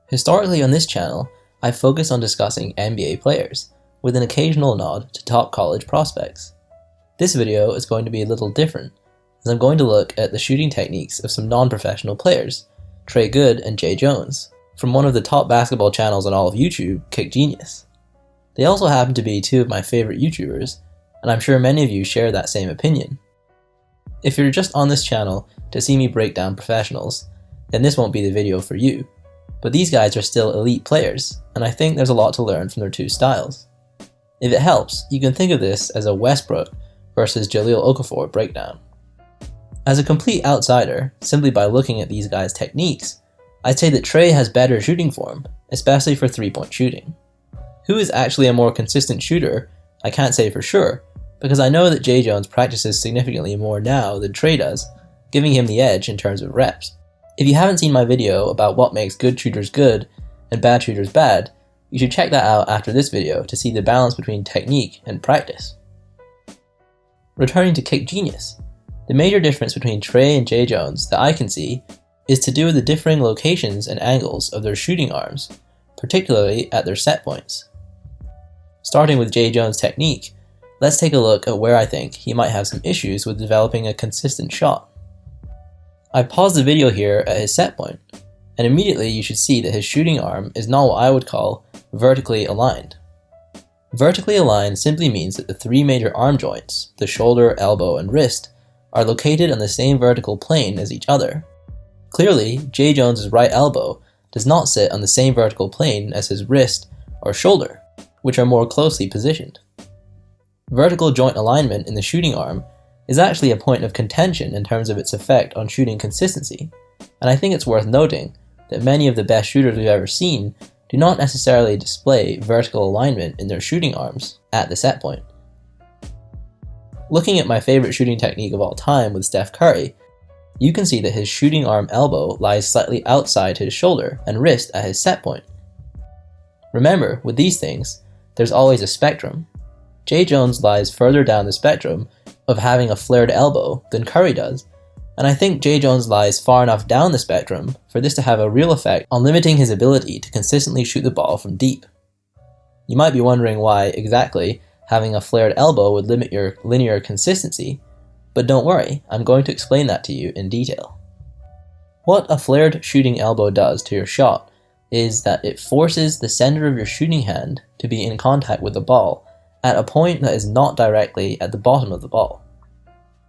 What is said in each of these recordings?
Historically on this channel, I've focused on discussing NBA players, with an occasional nod to top college prospects. This video is going to be a little different, as I'm going to look at the shooting techniques of some non-professional players, Trey Good and Jay Jones, from one of the top basketball channels on all of YouTube, KickGenius. They also happen to be two of my favorite YouTubers, and I'm sure many of you share that same opinion. If you're just on this channel to see me break down professionals, then this won't be the video for you. But these guys are still elite players, and I think there's a lot to learn from their two styles. If it helps, you can think of this as a Westbrook versus Jahlil Okafor breakdown. As a complete outsider, simply by looking at these guys' techniques, I'd say that Trey has better shooting form, especially for three-point shooting. Who is actually a more consistent shooter, I can't say for sure, because I know that Jay Jones practices significantly more now than Trey does, giving him the edge in terms of reps. If you haven't seen my video about what makes good shooters good and bad shooters bad, you should check that out after this video to see the balance between technique and practice. Returning to KickGenius, the major difference between Trey and Jay Jones that I can see is to do with the differing locations and angles of their shooting arms, particularly at their set points. Starting with Jay Jones' technique, let's take a look at where I think he might have some issues with developing a consistent shot. I paused the video here at his set point, and immediately you should see that his shooting arm is not what I would call vertically aligned. Vertically aligned simply means that the three major arm joints, the shoulder, elbow, and wrist, are located on the same vertical plane as each other. Clearly, Jay Jones' right elbow does not sit on the same vertical plane as his wrist or shoulder, which are more closely positioned. Vertical joint alignment in the shooting arm is actually a point of contention in terms of its effect on shooting consistency, and I think it's worth noting that many of the best shooters we've ever seen do not necessarily display vertical alignment in their shooting arms at the set point. Looking at my favorite shooting technique of all time with Steph Curry, you can see that his shooting arm elbow lies slightly outside his shoulder and wrist at his set point. Remember, with these things, there's always a spectrum. Jay Jones lies further down the spectrum of having a flared elbow than Curry does, and I think Jay Jones lies far enough down the spectrum for this to have a real effect on limiting his ability to consistently shoot the ball from deep. You might be wondering why exactly having a flared elbow would limit your linear consistency, but don't worry, I'm going to explain that to you in detail. What a flared shooting elbow does to your shot is that it forces the center of your shooting hand to be in contact with the ball at a point that is not directly at the bottom of the ball.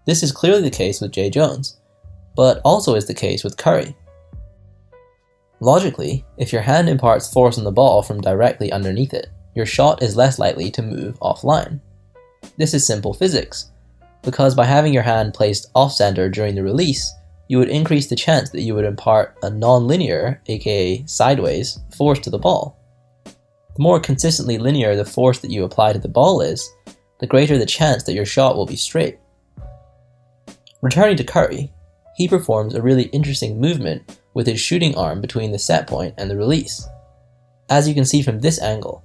This is clearly the case with Jay Jones, but also is the case with Curry. Logically, if your hand imparts force on the ball from directly underneath it, your shot is less likely to move offline. This is simple physics, because by having your hand placed off-center during the release, you would increase the chance that you would impart a non-linear, aka sideways, force to the ball. The more consistently linear the force that you apply to the ball is, the greater the chance that your shot will be straight. Returning to Curry, he performs a really interesting movement with his shooting arm between the set point and the release. As you can see from this angle,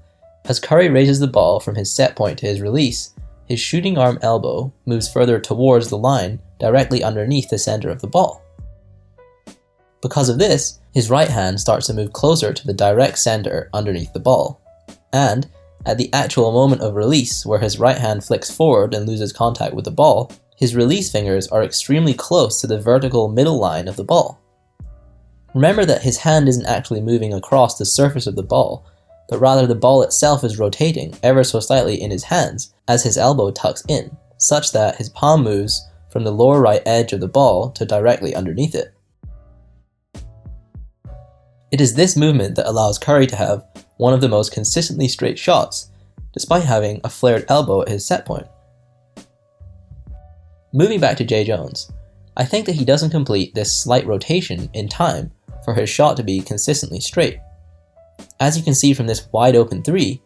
as Curry raises the ball from his set point to his release, his shooting arm elbow moves further towards the line directly underneath the center of the ball. Because of this, his right hand starts to move closer to the direct center underneath the ball, and at the actual moment of release where his right hand flicks forward and loses contact with the ball, his release fingers are extremely close to the vertical middle line of the ball. Remember that his hand isn't actually moving across the surface of the ball, but rather the ball itself is rotating ever so slightly in his hands as his elbow tucks in, such that his palm moves from the lower right edge of the ball to directly underneath it. It is this movement that allows Curry to have one of the most consistently straight shots, despite having a flared elbow at his set point. Moving back to Jay Jones, I think that he doesn't complete this slight rotation in time for his shot to be consistently straight. As you can see from this wide open three,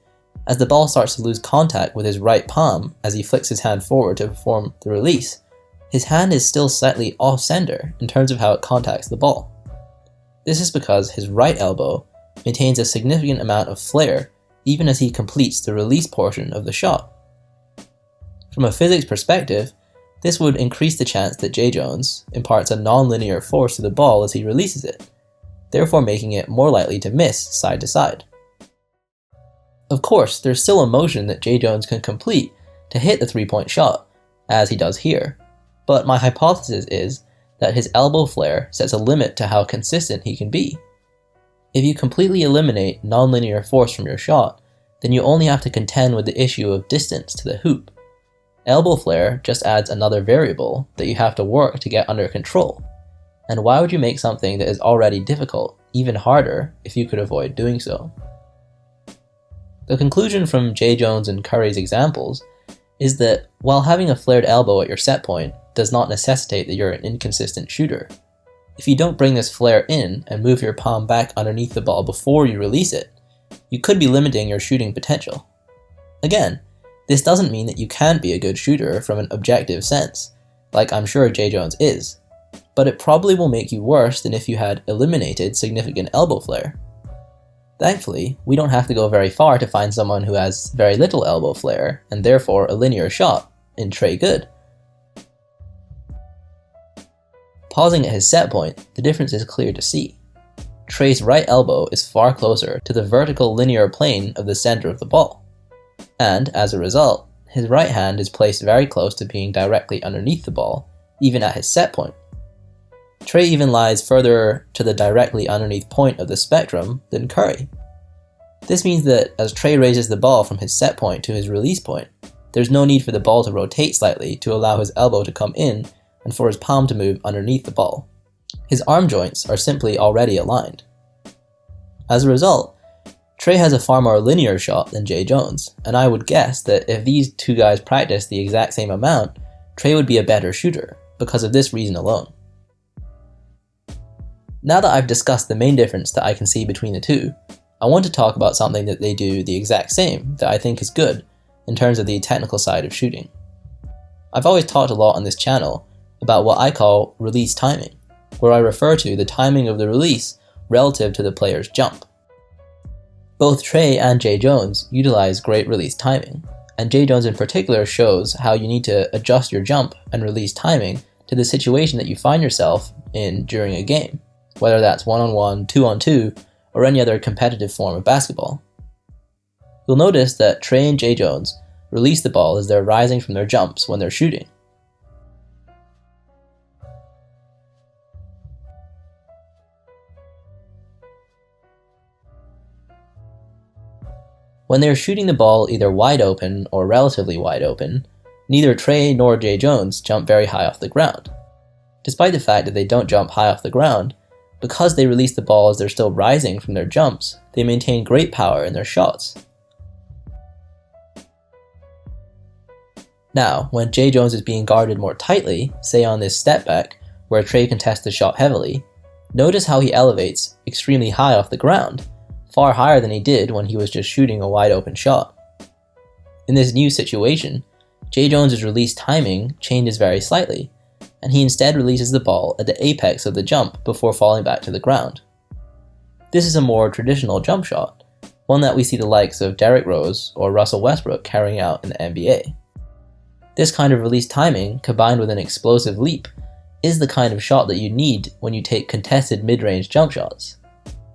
as the ball starts to lose contact with his right palm as he flicks his hand forward to perform the release, his hand is still slightly off-center in terms of how it contacts the ball. This is because his right elbow maintains a significant amount of flare even as he completes the release portion of the shot. From a physics perspective, this would increase the chance that Jay Jones imparts a non-linear force to the ball as he releases it, therefore making it more likely to miss side to side. Of course, there's still a motion that Jay Jones can complete to hit the three-point shot, as he does here, but my hypothesis is that his elbow flare sets a limit to how consistent he can be. If you completely eliminate nonlinear force from your shot, then you only have to contend with the issue of distance to the hoop. Elbow flare just adds another variable that you have to work to get under control. And why would you make something that is already difficult even harder if you could avoid doing so? The conclusion from Jay Jones and Curry's examples is that while having a flared elbow at your set point does not necessitate that you're an inconsistent shooter, if you don't bring this flare in and move your palm back underneath the ball before you release it, you could be limiting your shooting potential. Again, this doesn't mean that you can't be a good shooter from an objective sense, like I'm sure Jay Jones is, but it probably will make you worse than if you had eliminated significant elbow flare. Thankfully, we don't have to go very far to find someone who has very little elbow flare and therefore a linear shot in Trey Good. Pausing at his set point, the difference is clear to see. Trey's right elbow is far closer to the vertical linear plane of the center of the ball, and as a result, his right hand is placed very close to being directly underneath the ball, even at his set point. Trey even lies further to the directly underneath point of the spectrum than Curry. This means that as Trey raises the ball from his set point to his release point, there's no need for the ball to rotate slightly to allow his elbow to come in and for his palm to move underneath the ball. His arm joints are simply already aligned. As a result, Trey has a far more linear shot than Jay Jones, and I would guess that if these two guys practiced the exact same amount, Trey would be a better shooter, because of this reason alone. Now that I've discussed the main difference that I can see between the two, I want to talk about something that they do the exact same that I think is good in terms of the technical side of shooting. I've always talked a lot on this channel about what I call release timing, where I refer to the timing of the release relative to the player's jump. Both Trey and Jay Jones utilize great release timing, and Jay Jones in particular shows how you need to adjust your jump and release timing to the situation that you find yourself in during a game, whether that's one-on-one, two-on-two, or any other competitive form of basketball. You'll notice that Trey and Jay Jones release the ball as they're rising from their jumps when they're shooting. When they're shooting the ball either wide open or relatively wide open, neither Trey nor Jay Jones jump very high off the ground. Despite the fact that they don't jump high off the ground, because they release the ball as they're still rising from their jumps, they maintain great power in their shots. Now, when Jay Jones is being guarded more tightly, say on this step back, where Trey contests the shot heavily, notice how he elevates extremely high off the ground, far higher than he did when he was just shooting a wide open shot. In this new situation, Jay Jones' release timing changes very slightly, and he instead releases the ball at the apex of the jump before falling back to the ground. This is a more traditional jump shot, one that we see the likes of Derrick Rose or Russell Westbrook carrying out in the NBA. This kind of release timing, combined with an explosive leap, is the kind of shot that you need when you take contested mid-range jump shots.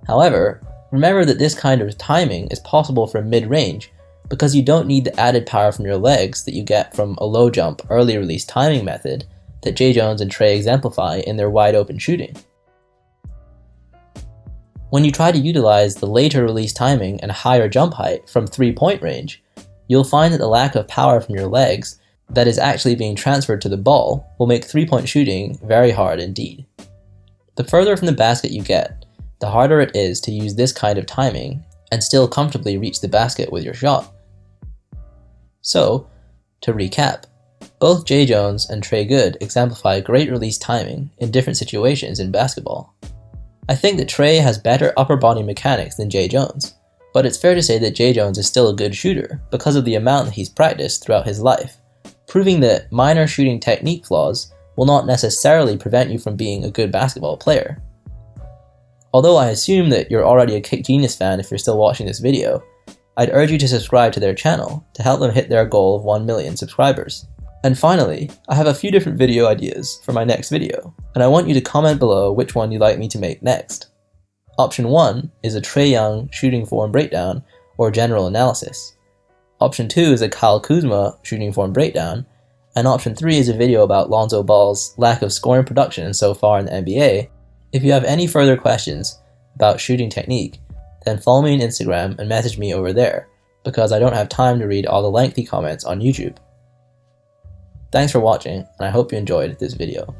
However, remember that this kind of timing is possible from mid-range because you don't need the added power from your legs that you get from a low jump early release timing method that Jay Jones and Trey exemplify in their wide open shooting. When you try to utilize the later release timing and higher jump height from 3-point range, you'll find that the lack of power from your legs that is actually being transferred to the ball will make 3-point shooting very hard indeed. The further from the basket you get, the harder it is to use this kind of timing and still comfortably reach the basket with your shot. So, to recap, both Jay Jones and Trey Good exemplify great release timing in different situations in basketball. I think that Trey has better upper body mechanics than Jay Jones, but it's fair to say that Jay Jones is still a good shooter because of the amount that he's practiced throughout his life, proving that minor shooting technique flaws will not necessarily prevent you from being a good basketball player. Although I assume that you're already a KickGenius fan if you're still watching this video, I'd urge you to subscribe to their channel to help them hit their goal of 1 million subscribers. And finally, I have a few different video ideas for my next video, and I want you to comment below which one you'd like me to make next. Option 1 is a Trae Young shooting form breakdown or general analysis. Option 2 is a Kyle Kuzma shooting form breakdown, and option 3 is a video about Lonzo Ball's lack of scoring production so far in the NBA. If you have any further questions about shooting technique, then follow me on Instagram and message me over there, because I don't have time to read all the lengthy comments on YouTube. Thanks for watching, and I hope you enjoyed this video.